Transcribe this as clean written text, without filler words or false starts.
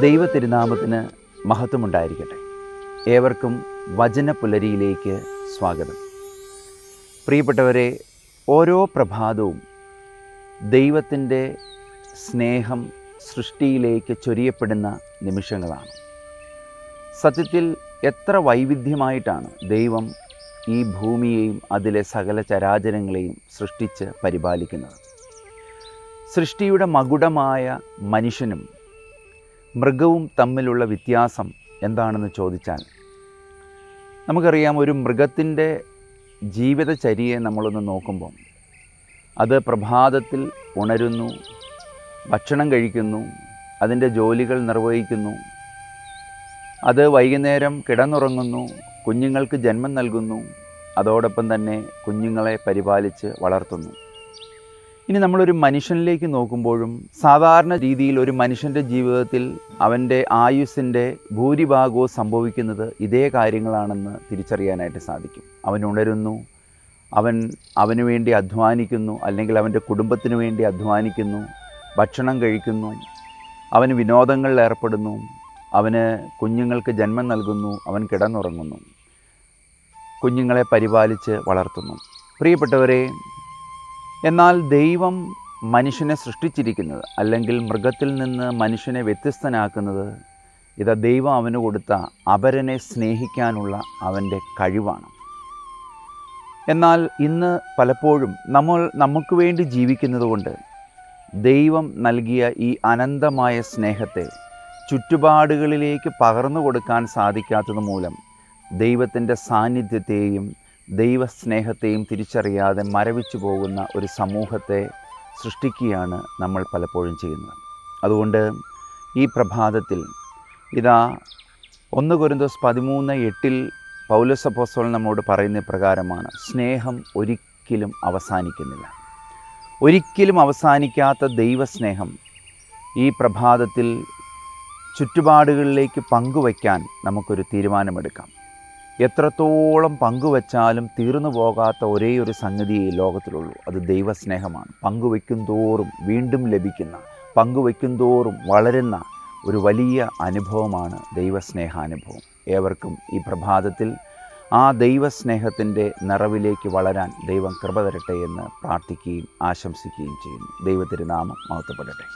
ദൈവ തിരുനാമത്തിന് മഹത്വമുണ്ടായിരിക്കട്ടെ. ഏവർക്കും വചനപുലരിയിലേക്ക് സ്വാഗതം. പ്രിയപ്പെട്ടവരെ, ഓരോ പ്രഭാതവും ദൈവത്തിൻ്റെ സ്നേഹം സൃഷ്ടിയിലേക്ക് ചൊരിയപ്പെടുന്ന നിമിഷങ്ങളാണ്. സത്യത്തിൽ എത്ര വൈവിധ്യമായിട്ടാണ് ദൈവം ഈ ഭൂമിയെയും അതിലെ സകല ചരാചരങ്ങളെയും സൃഷ്ടിച്ച് പരിപാലിക്കുന്നത്. സൃഷ്ടിയുടെ മകുടമായ മനുഷ്യനും മൃഗവും തമ്മിലുള്ള വ്യത്യാസം എന്താണെന്ന് ചോദിച്ചാൽ, നമുക്കറിയാം, ഒരു മൃഗത്തിൻ്റെ ജീവിതചര്യയെ നമ്മളൊന്ന് നോക്കുമ്പോൾ അത് പ്രഭാതത്തിൽ ഉണരുന്നു, ഭക്ഷണം കഴിക്കുന്നു, അതിൻ്റെ ജോലികൾ നിർവഹിക്കുന്നു, അത് വൈകുന്നേരം കിടന്നുറങ്ങുന്നു, കുഞ്ഞുങ്ങൾക്ക് ജന്മം നൽകുന്നു, അതോടൊപ്പം തന്നെ കുഞ്ഞുങ്ങളെ പരിപാലിച്ച് വളർത്തുന്നു. ഇനി നമ്മളൊരു മനുഷ്യനിലേക്ക് നോക്കുമ്പോഴും സാധാരണ രീതിയിൽ ഒരു മനുഷ്യൻ്റെ ജീവിതത്തിൽ അവൻ്റെ ആയുസ്സിൻ്റെ ഭൂരിഭാഗവും സംഭവിക്കുന്നത് ഇതേ കാര്യങ്ങളാണെന്ന് തിരിച്ചറിയാനായിട്ട് സാധിക്കും. അവൻ ഉണരുന്നു, അവന് വേണ്ടി അധ്വാനിക്കുന്നു, അല്ലെങ്കിൽ അവൻ്റെ കുടുംബത്തിന് വേണ്ടി അധ്വാനിക്കുന്നു, ഭക്ഷണം കഴിക്കുന്നു, അവന് വിനോദങ്ങളിൽ ഏർപ്പെടുന്നു, അവന് കുഞ്ഞുങ്ങൾക്ക് ജന്മം നൽകുന്നു, അവൻ കിടന്നുറങ്ങുന്നു, കുഞ്ഞുങ്ങളെ പരിപാലിച്ച് വളർത്തുന്നു. പ്രിയപ്പെട്ടവരെ, എന്നാൽ ദൈവം മനുഷ്യനെ സൃഷ്ടിച്ചിരിക്കുന്നത്, അല്ലെങ്കിൽ മൃഗത്തിൽ നിന്ന് മനുഷ്യനെ വ്യത്യസ്തനാക്കുന്നത്, ഇത് ദൈവം അവന് കൊടുത്ത അപരനെ സ്നേഹിക്കാനുള്ള അവൻ്റെ കഴിവാണ്. എന്നാൽ ഇന്ന് പലപ്പോഴും നമുക്ക് വേണ്ടി ജീവിക്കുന്നത് കൊണ്ട് ദൈവം നൽകിയ ഈ അനന്തമായ സ്നേഹത്തെ ചുറ്റുപാടുകളിലേക്ക് പകർന്നു കൊടുക്കാൻ സാധിക്കാത്തത് മൂലം ദൈവത്തിൻ്റെ സാന്നിധ്യത്തെയും ദൈവസ്നേഹത്തെയും തിരിച്ചറിയാതെ മരവിച്ചു പോകുന്ന ഒരു സമൂഹത്തെ സൃഷ്ടിക്കുകയാണ് നമ്മൾ പലപ്പോഴും ചെയ്യുന്നത്. അതുകൊണ്ട് ഈ പ്രഭാതത്തിൽ ഇതാ 1 കൊരിന്തോസ് 13:8 പൗലോസ് അപ്പോസ്തലൻ നമ്മോട് പറയുന്ന പ്രകാരമാണ്: സ്നേഹം ഒരിക്കലും അവസാനിക്കുന്നില്ല. ഒരിക്കലും അവസാനിക്കാത്ത ദൈവസ്നേഹം ഈ പ്രഭാതത്തിൽ ചുറ്റുപാടുകളിലേക്ക് പങ്കുവയ്ക്കാൻ നമുക്കൊരു തീരുമാനമെടുക്കാം. എത്രത്തോളം പങ്കുവച്ചാലും തീർന്നു പോകാത്ത ഒരേ ഒരു സംഗതിയേ ഈ ലോകത്തിലുള്ളൂ, അത് ദൈവസ്നേഹമാണ്. പങ്കുവയ്ക്കും തോറും വീണ്ടും ലഭിക്കുന്ന, പങ്കുവയ്ക്കും തോറും വളരുന്ന ഒരു വലിയ അനുഭവമാണ് ദൈവസ്നേഹാനുഭവം. ഏവർക്കും ഈ പ്രഭാതത്തിൽ ആ ദൈവസ്നേഹത്തിൻ്റെ നിറവിലേക്ക് വളരാൻ ദൈവം കൃപ തരട്ടെ എന്ന് പ്രാർത്ഥിക്കുകയും ആശംസിക്കുകയും ചെയ്യുന്നു. ദൈവത്തിരുനാമം മഹത്വപ്പെടട്ടെ.